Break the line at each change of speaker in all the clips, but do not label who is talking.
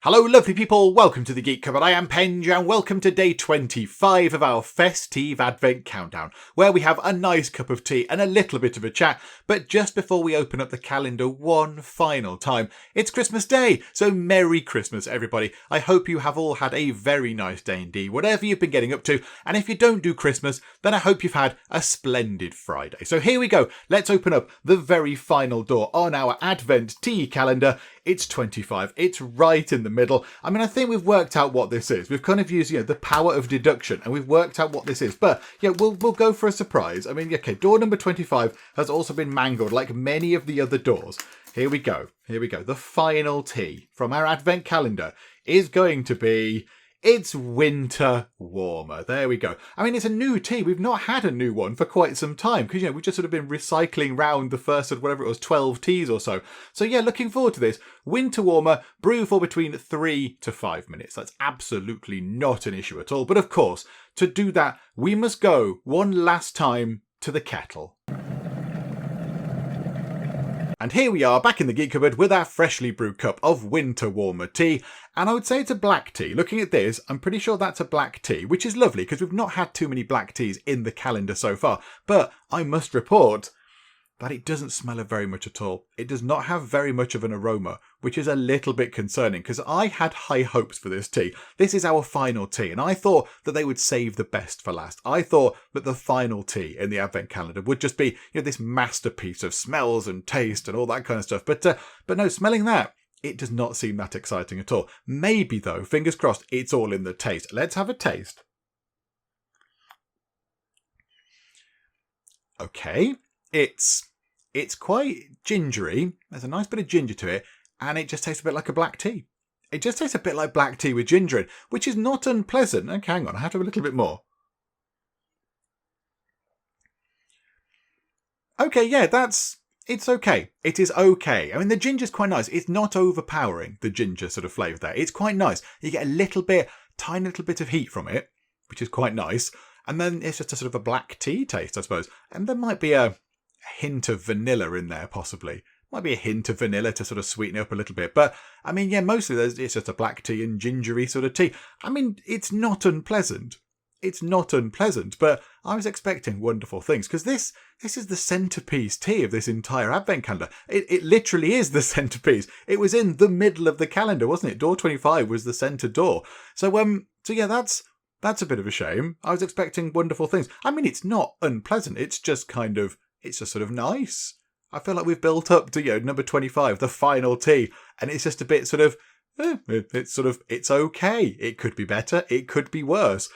Hello lovely people, welcome to the Geek Cupboard. I am Penge and welcome to day 25 of our Fes-tea-ve Advent Countdown, where we have a nice cup of tea and a little bit of a chat. But just before we open up the calendar one final time, it's Christmas Day, so Merry Christmas everybody. I hope you have all had a very nice day indeed, whatever you've been getting up to. And if you don't do Christmas, then I hope you've had a splendid Friday. So here we go, let's open up the very final door on our Advent tea calendar. It's 25. It's right in the middle. I mean, I think we've worked out what this is. We've kind of used, the power of deduction, and we've worked out what this is. But yeah, we'll go for a surprise. I mean, okay, door number 25 has also been mangled like many of the other doors. Here we go. Here we go. The final tea from our Advent calendar is going to be... It's winter warmer. There we go. I mean, it's a new tea. We've not had a new one for quite some time because, we've just sort of been recycling round the first of whatever it was, 12 teas or so. So yeah, looking forward to this. Winter warmer, brew for between 3 to 5 minutes. That's absolutely not an issue at all. But of course, to do that, we must go one last time to the kettle. And here we are back in the Geek Cupboard with our freshly brewed cup of winter warmer tea. And I would say it's a black tea. Looking at this, I'm pretty sure that's a black tea, which is lovely because we've not had too many black teas in the calendar so far. But I must report that it doesn't smell of very much at all. It does not have very much of an aroma, which is a little bit concerning because I had high hopes for this tea. This is our final tea, and I thought that they would save the best for last. I thought that the final tea in the Advent calendar would just be, this masterpiece of smells and taste and all that kind of stuff. But no, smelling that, it does not seem that exciting at all. Maybe though, fingers crossed, it's all in the taste. Let's have a taste. Okay, it's quite gingery. There's a nice bit of ginger to it, and it just tastes a bit like a black tea. It just tastes a bit like black tea with ginger in, which is not unpleasant. Okay, hang on, I have to have a little bit more. Okay, yeah, it's okay. It is okay. I mean, the ginger's quite nice. It's not overpowering, the ginger sort of flavour there. It's quite nice. You get a little bit, tiny little bit of heat from it, which is quite nice. And then it's just a sort of a black tea taste, I suppose. And there might be a hint of vanilla in there, possibly. Might be a hint of vanilla to sort of sweeten it up a little bit. But, I mean, yeah, mostly it's just a black tea and gingery sort of tea. I mean, it's not unpleasant. It's not unpleasant, but I was expecting wonderful things because this is the centerpiece tea of this entire Advent calendar. It literally is the centerpiece. It was in the middle of the calendar, wasn't it? Door 25 was the center door. So yeah, that's a bit of a shame. I was expecting wonderful things. I mean, it's not unpleasant. It's just sort of nice. I feel like we've built up to, number 25, the final tea, and it's just a bit sort of, it's okay. It could be better. It could be worse.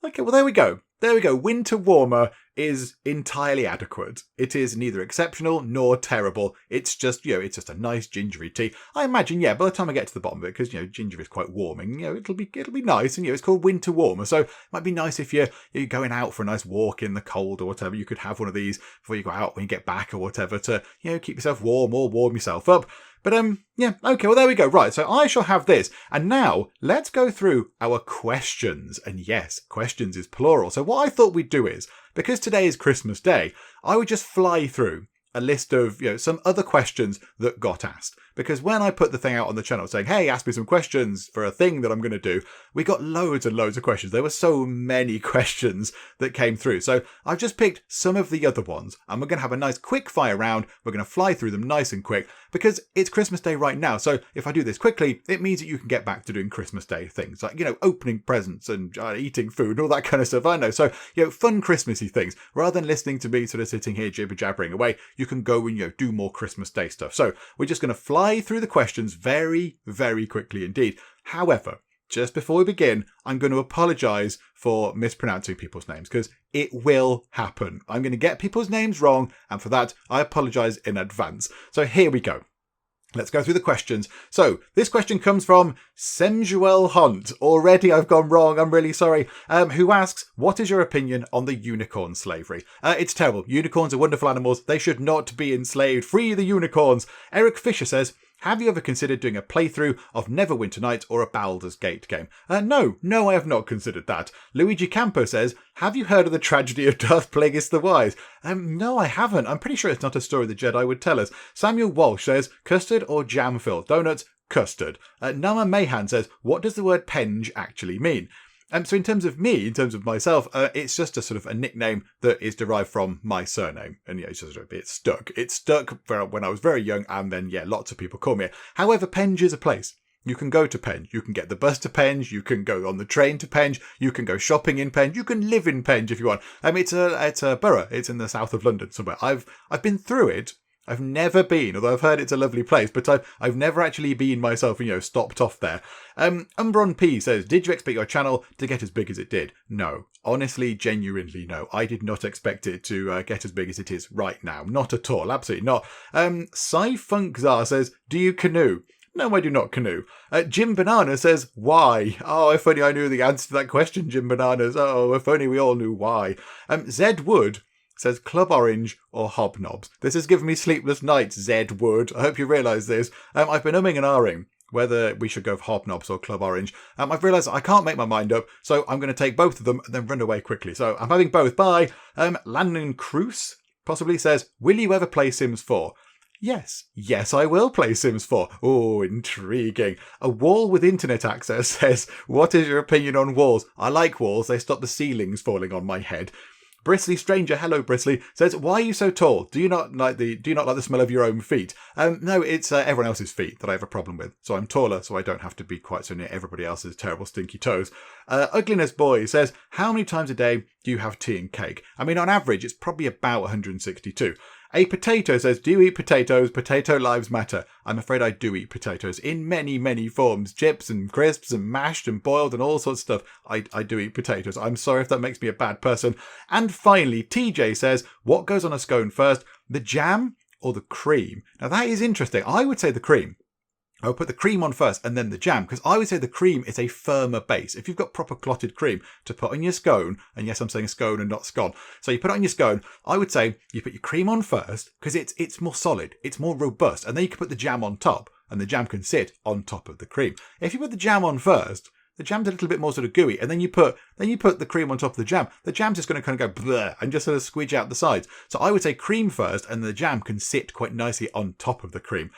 Okay, well, there we go. There we go. Winter warmer is entirely adequate. It is neither exceptional nor terrible. It's just, it's just a nice gingery tea. I imagine, by the time I get to the bottom of it, because, ginger is quite warming, it'll be nice. And, it's called winter warmer. So it might be nice if you're going out for a nice walk in the cold or whatever. You could have one of these before you go out when you get back or whatever to, keep yourself warm or warm yourself up. But, okay, well, there we go. Right, so I shall have this. And now, let's go through our questions. And yes, questions is plural. So what I thought we'd do is, because today is Christmas Day, I would just fly through a list of, some other questions that got asked. Because when I put the thing out on the channel saying, hey, ask me some questions for a thing that I'm going to do, we got loads and loads of questions. There were so many questions that came through. So I've just picked some of the other ones, and we're going to have a nice quick fire round. We're going to fly through them nice and quick because it's Christmas Day right now. So if I do this quickly, it means that you can get back to doing Christmas Day things like, opening presents and eating food and all that kind of stuff. I know. So, fun Christmassy things. Rather than listening to me sort of sitting here jibber jabbering away, you can go and, do more Christmas Day stuff. So we're just going to fly through the questions very, very quickly indeed. However, just before we begin, I'm going to apologise for mispronouncing people's names because it will happen. I'm going to get people's names wrong, and for that, I apologise in advance. So here we go. Let's go through the questions. So this question comes from Semjuel Hunt. Already I've gone wrong. I'm really sorry. Who asks, what is your opinion on the unicorn slavery? It's terrible. Unicorns are wonderful animals. They should not be enslaved. Free the unicorns. Eric Fisher says, have you ever considered doing a playthrough of Neverwinter Nights or a Baldur's Gate game? No, I have not considered that. Luigi Campo says, have you heard of the tragedy of Darth Plagueis the Wise? No, I haven't. I'm pretty sure it's not a story the Jedi would tell us. Samuel Walsh says, custard or jam-filled donuts? Custard. Nama Mayhan says, what does the word penge actually mean? So in terms of myself, it's just a sort of a nickname that is derived from my surname. And it's just it's stuck. It stuck when I was very young, and then, lots of people call me it. However, Penge is a place. You can go to Penge. You can get the bus to Penge. You can go on the train to Penge. You can go shopping in Penge. You can live in Penge if you want. It's a borough. It's in the south of London somewhere. I've been through it. I've never been, although I've heard it's a lovely place, but I've never actually been myself, stopped off there. Umbron P says, did you expect your channel to get as big as it did? No. Honestly, genuinely, no. I did not expect it to get as big as it is right now. Not at all. Absolutely not. Sci-Funk-Zar says, do you canoe? No, I do not canoe. Jim Banana says, why? Oh, if only I knew the answer to that question, Jim Bananas. Oh, if only we all knew why. Zed Wood says Club Orange or Hobnobs. This has given me sleepless nights, Zed Wood. I hope you realise this. I've been umming and ahhing whether we should go for Hobnobs or Club Orange. I've realised I can't make my mind up, so I'm going to take both of them and then run away quickly. So I'm having both. Bye. Landon Cruz possibly says, will you ever play Sims 4? Yes, I will play Sims 4. Oh, intriguing. A wall with internet access says, what is your opinion on walls? I like walls. They stop the ceilings falling on my head. Bristly Stranger, hello Bristly, says, why are you so tall? Do you not like the smell of your own feet? No, it's everyone else's feet that I have a problem with. So I'm taller, so I don't have to be quite so near everybody else's terrible stinky toes. Ugliness Boy says, how many times a day do you have tea and cake? I mean, on average, it's probably about 162. A Potato says, do you eat potatoes? Potato lives matter. I'm afraid I do eat potatoes in many, many forms. Chips and crisps and mashed and boiled and all sorts of stuff. I do eat potatoes. I'm sorry if that makes me a bad person. And finally, TJ says, what goes on a scone first? The jam or the cream? Now that is interesting. I would say the cream. I would put the cream on first and then the jam, because I would say the cream is a firmer base. If you've got proper clotted cream to put on your scone, and yes, I'm saying scone and not scone. So you put it on your scone, I would say you put your cream on first, because it's more solid, it's more robust, and then you can put the jam on top, and the jam can sit on top of the cream. If you put the jam on first, the jam's a little bit more sort of gooey, and then you put the cream on top of the jam's just going to kind of go bleh and just sort of squidge out the sides. So I would say cream first, and the jam can sit quite nicely on top of the cream.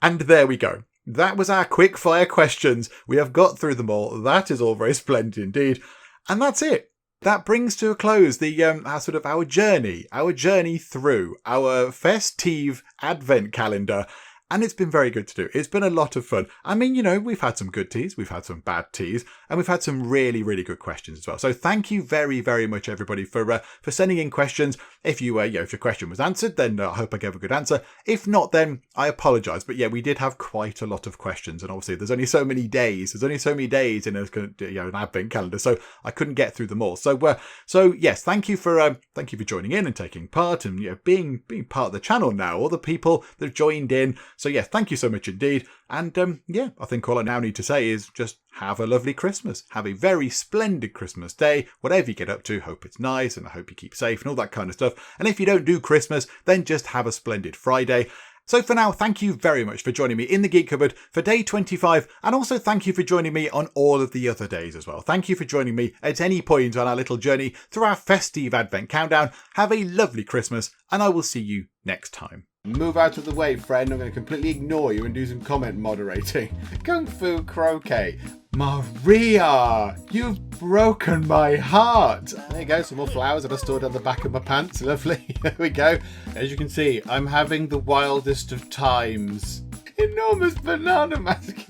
And there we go. That was our quick fire questions. We have got through them all. That is all very splendid indeed. And that's it. That brings to a close our journey through our Fes-tea-ve advent calendar. And it's been very good to do. It's been a lot of fun. I mean, we've had some good teas, we've had some bad teas, and we've had some really, really good questions as well. So thank you very, very much, everybody, for sending in questions. If your question was answered, then I hope I gave a good answer. If not, then I apologise. But we did have quite a lot of questions, and obviously there's only so many days. There's only so many days in an advent calendar, so I couldn't get through them all. So yes, thank you for joining in and taking part, and being part of the channel now. All the people that have joined in. So yes, thank you so much indeed. And I think all I now need to say is just have a lovely Christmas. Have a very splendid Christmas day. Whatever you get up to, hope it's nice, and I hope you keep safe and all that kind of stuff. And if you don't do Christmas, then just have a splendid Friday. So for now, thank you very much for joining me in the Geek Cupboard for day 25, and also thank you for joining me on all of the other days as well. Thank you for joining me at any point on our little journey through our Fes-tea-ve Advent Countdown. Have a lovely Christmas, and I will see you next time. Move out of the way, friend. I'm going to completely ignore you and do some comment moderating. Kung Fu Croquet. Maria, you've broken my heart. There you go, some more flowers that I stored on the back of my pants. Lovely. There we go. As you can see, I'm having the wildest of times. Enormous banana mask.